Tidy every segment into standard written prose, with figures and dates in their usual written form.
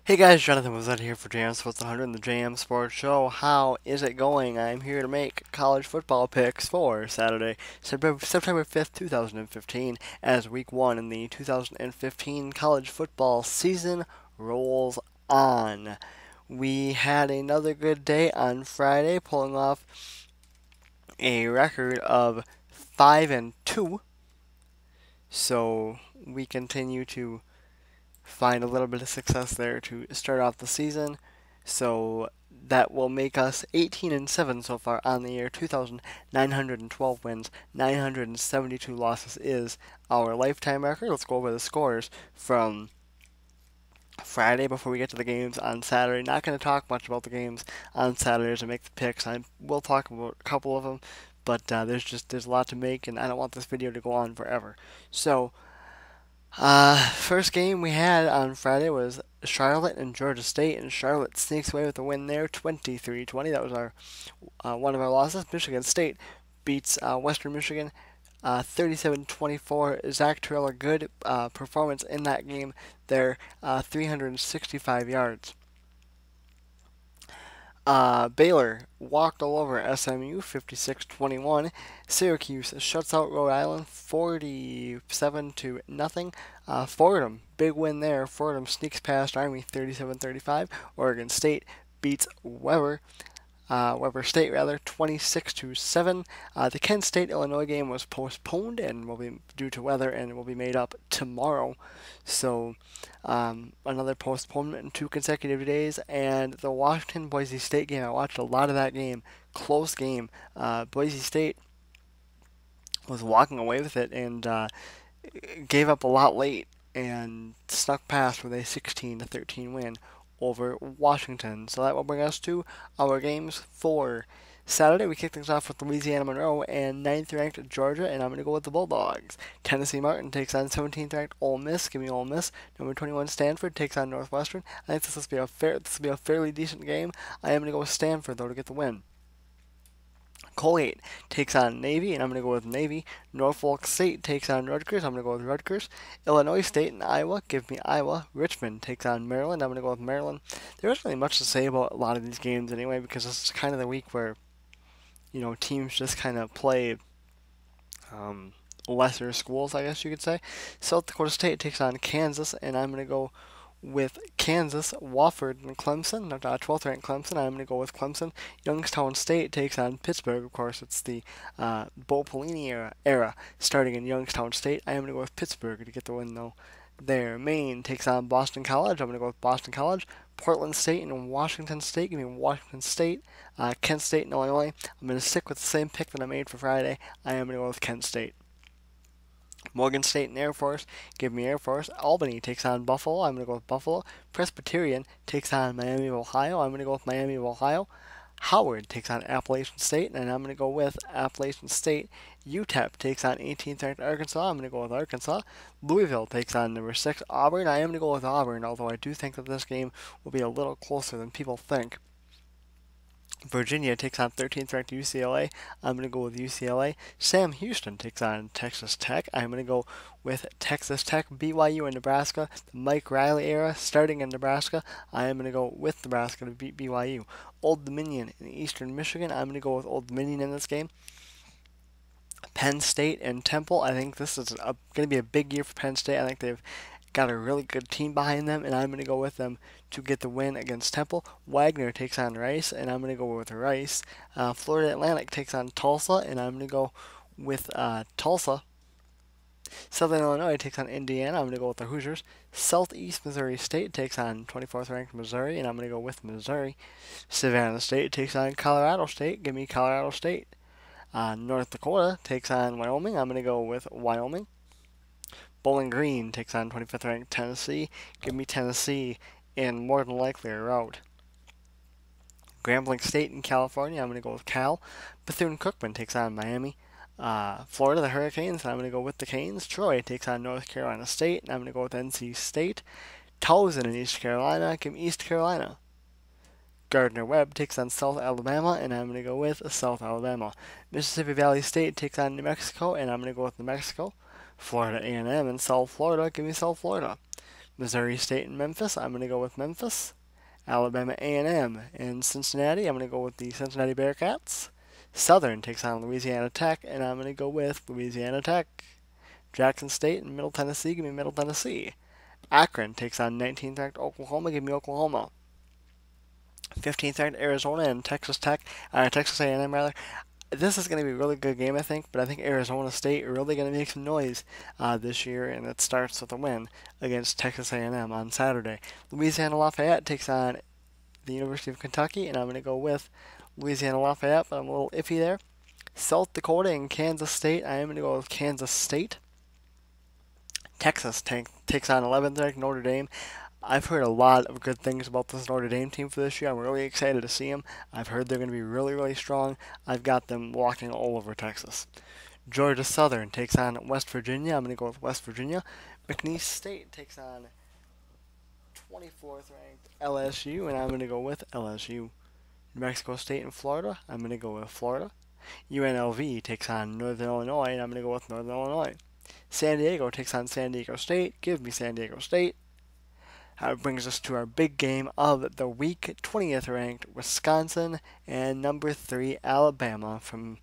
Hey guys, Jonathan was out here for JM Sports 100 and the JM Sports Show. How is it going? I'm here to make college football picks for Saturday, September 5th, 2015, as week 1 in the 2015 college football season rolls on. We had another good day on Friday, pulling off a record of 5 and 2. So we continue to find a little bit of success there to start off the season. So that will make us 18 and 7 so far on the year. 2,912 wins, 972 losses is our lifetime record. Let's go over the scores from Friday before we get to the games on Saturday. Not going to talk much about the games on Saturday to make the picks. I will talk about a couple of them, but there's a lot to make, and I don't want this video to go on forever. So first game we had on Friday was Charlotte and Georgia State, and Charlotte sneaks away with a win there, 23-20. That was our one of our losses. Michigan State beats Western Michigan 37-24. Zach Terrell, a good performance in that game there, 365 yards. Baylor walked all over SMU 56-21. Syracuse shuts out Rhode Island 47 to nothing. Fordham, big win there. Fordham sneaks past Army 37-35. Oregon State beats Weber State rather 26-7. The Kent State Illinois game was postponed and will be due to weather and will be made up tomorrow. So another postponement in 2 consecutive days. And the Washington Boise State game, I watched a lot of that game. Close game. Boise State was walking away with it and gave up a lot late and snuck past with a 16-13 win over Washington. So that will bring us to our games for Saturday. We kick things off with Louisiana Monroe and 9th-ranked Georgia, and I'm going to go with the Bulldogs. Tennessee Martin takes on 17th-ranked Ole Miss. Give me Ole Miss. Number 21 Stanford takes on Northwestern. I think this will be a fairly decent game. I am going to go with Stanford though to get the win. Colgate takes on Navy, and I'm going to go with Navy. Norfolk State takes on Rutgers. I'm going to go with Rutgers. Illinois State and Iowa. Give me Iowa. Richmond takes on Maryland. I'm going to go with Maryland. There isn't really much to say about a lot of these games anyway, because this is kind of the week where, teams just kind of play lesser schools, I guess you could say. South Dakota State takes on Kansas, and I'm going to go with Kansas, Wofford, and Clemson. 12th ranked Clemson. I'm going to go with Clemson. Youngstown State takes on Pittsburgh. Of course, it's the Bo Pelini era starting in Youngstown State. I am going to go with Pittsburgh to get the win, though. There. Maine takes on Boston College. I'm going to go with Boston College. Portland State and Washington State. Give me Washington State. Kent State and Illinois. I'm going to stick with the same pick that I made for Friday. I am going to go with Kent State. Morgan State and Air Force, give me Air Force. Albany takes on Buffalo. I'm going to go with Buffalo. Presbyterian takes on Miami of Ohio. I'm going to go with Miami of Ohio. Howard takes on Appalachian State, and I'm going to go with Appalachian State. UTEP takes on 18th ranked Arkansas. I'm going to go with Arkansas. Louisville takes on number 6 Auburn. I am going to go with Auburn, although I do think that this game will be a little closer than people think. Virginia takes on 13th ranked UCLA. I'm going to go with UCLA. Sam Houston takes on Texas Tech. I'm going to go with Texas Tech. BYU and Nebraska. The Mike Riley era starting in Nebraska. I am going to go with Nebraska to beat BYU. Old Dominion in Eastern Michigan. I'm going to go with Old Dominion in this game. Penn State and Temple. I think this is going to be a big year for Penn State. I think they've got a really good team behind them, and I'm going to go with them to get the win against Temple. Wagner takes on Rice, and I'm going to go with Rice. Florida Atlantic takes on Tulsa, and I'm going to go with Tulsa. Southern Illinois takes on Indiana. I'm going to go with the Hoosiers. Southeast Missouri State takes on 24th ranked Missouri, and I'm going to go with Missouri. Savannah State takes on Colorado State. Give me Colorado State. North Dakota takes on Wyoming. I'm going to go with Wyoming. Bowling Green takes on 25th ranked Tennessee. Give me Tennessee in more than likely a rout. Grambling State in California. I'm going to go with Cal. Bethune-Cookman takes on Miami. Florida, the Hurricanes. I'm going to go with the Canes. Troy takes on North Carolina State. And I'm going to go with NC State. Towson in East Carolina. Give me East Carolina. Gardner-Webb takes on South Alabama, and I'm going to go with South Alabama. Mississippi Valley State takes on New Mexico, and I'm going to go with New Mexico. Florida A&M and South Florida, give me South Florida. Missouri State and Memphis, I'm going to go with Memphis. Alabama A&M and Cincinnati, I'm going to go with the Cincinnati Bearcats. Southern takes on Louisiana Tech, and I'm going to go with Louisiana Tech. Jackson State and Middle Tennessee, give me Middle Tennessee. Akron takes on 19th ranked Oklahoma, give me Oklahoma. 15th ranked Arizona and Texas A&M rather. This is going to be a really good game, I think, but I think Arizona State are really going to make some noise this year, and it starts with a win against Texas A&M on Saturday. Louisiana Lafayette takes on the University of Kentucky, and I'm going to go with Louisiana Lafayette, but I'm a little iffy there. South Dakota and Kansas State, I am going to go with Kansas State. Texas takes on 11th ranked Notre Dame. I've heard a lot of good things about this Notre Dame team for this year. I'm really excited to see them. I've heard they're going to be really, really strong. I've got them walking all over Texas. Georgia Southern takes on West Virginia. I'm going to go with West Virginia. McNeese State takes on 24th ranked LSU, and I'm going to go with LSU. New Mexico State and Florida, I'm going to go with Florida. UNLV takes on Northern Illinois, and I'm going to go with Northern Illinois. San Diego takes on San Diego State. Give me San Diego State. That brings us to our big game of the week. 20th ranked Wisconsin and number 3 Alabama from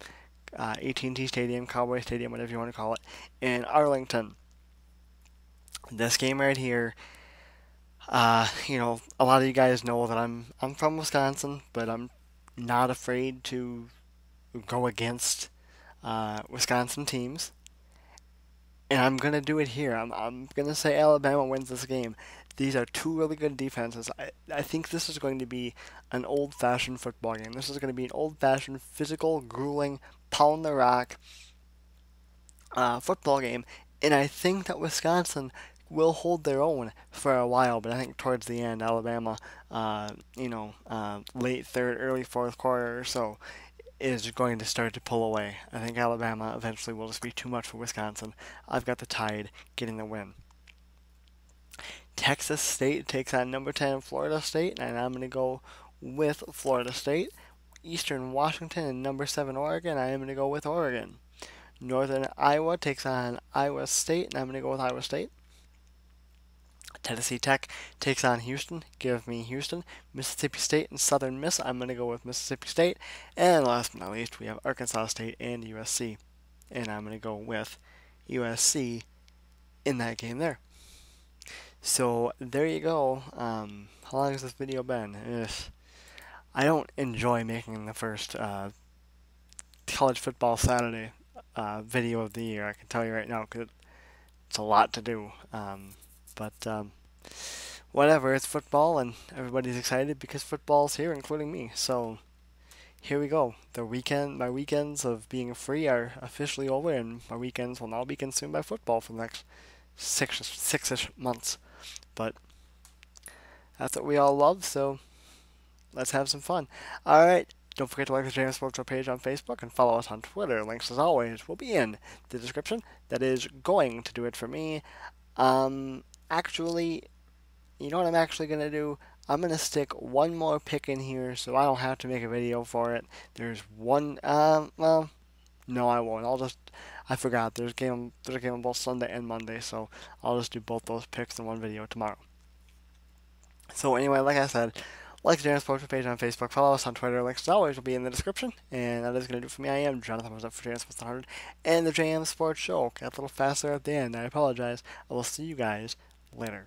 AT&T Stadium, Cowboy Stadium, whatever you want to call it, in Arlington. This game right here, a lot of you guys know that I'm from Wisconsin, but I'm not afraid to go against Wisconsin teams. And I'm going to do it here. I'm going to say Alabama wins this game. These are two really good defenses. I think this is going to be an old-fashioned football game. This is going to be an old-fashioned, physical, grueling, pound the rock football game. And I think that Wisconsin will hold their own for a while. But I think towards the end, Alabama, late third, early fourth quarter or so, is going to start to pull away. I think Alabama eventually will just be too much for Wisconsin. I've got the Tide getting the win. Texas State takes on number 10 Florida State, and I'm going to go with Florida State. Eastern Washington and number 7 Oregon, I am going to go with Oregon. Northern Iowa takes on Iowa State, and I'm going to go with Iowa State. Tennessee Tech takes on Houston. Give me Houston. Mississippi State and Southern Miss. I'm going to go with Mississippi State. And last but not least, we have Arkansas State and USC. And I'm going to go with USC in that game there. So there you go. How long has this video been? I don't enjoy making the first college football Saturday video of the year. I can tell you right now because it's a lot to do. But whatever, it's football and everybody's excited because football's here, including me. So here we go. My weekends of being free are officially over, and my weekends will now be consumed by football for the next six-ish months. But that's what we all love, so let's have some fun. Alright, don't forget to like the JM Sports Show page on Facebook and follow us on Twitter. Links, as always, will be in the description. That is going to do it for me. Actually, you know what I'm actually going to do? I'm going to stick one more pick in here so I don't have to make a video for it. There's one, well, no I won't. I forgot, there's a game on both Sunday and Monday, so I'll just do both those picks in one video tomorrow. So anyway, like I said, like the JM Sports page on Facebook, follow us on Twitter, links as always will be in the description, and that is going to do it for me. I am Jonathan, what's up for JM Sports 100, and the JM Sports Show. Got a little faster at the end, I apologize. I will see you guys later.